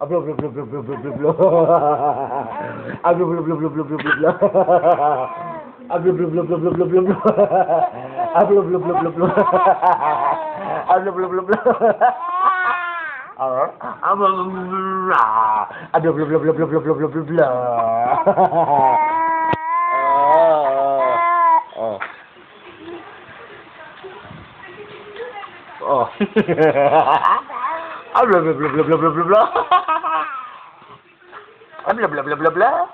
Blah blah blah blah blah blah blah blah. Blah blah blah blah blah blah blah blah. Blah blah blah blah blah blah blah blah. Blah blah blah blah blah blah. Blah blah blah blah. Blah blah blah blah blah blah blah blah blah. Oh. Blah blah blah blah blah blah blah blah. Blah blah blah blah blah.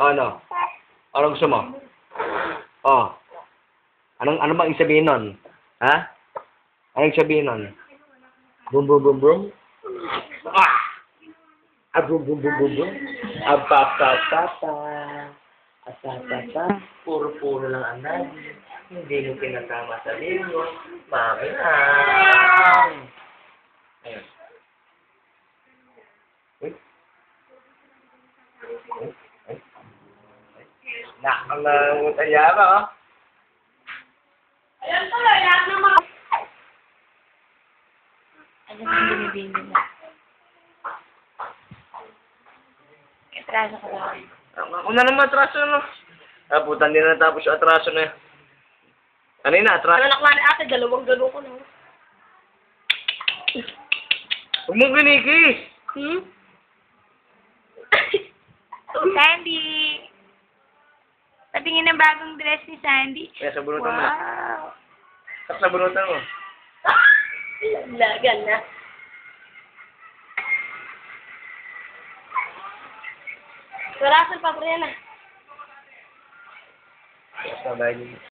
Ano? Ano gusto mo? Oh. Ano bang isabihin nun? Ha? Anong sabihin nun? Boom boom boom boom. Boom boom boom boom boom. Pa. Asatata, puro-puro lang ang nagi. Hindi mo pinatama sa linggo. Mami lang. Ayun. Nakakangutaya ka, oh. Ayan pala, yan naman. Ano ang binibindi mo? Atraso ka lang. Ako na naman atraso, no? Puta, hindi na natapos yung atraso na yan. Kanina, atraso. Anak na ni ate, dalawang gano'n ko na. Huwag mong kinikis! Sandy! Patingin ng bagong dress ni Sandy. Kaya sabunutan mo na. Wow! Sabunutan mo. Lagan na. Sarasal pa rin na. Sabay din.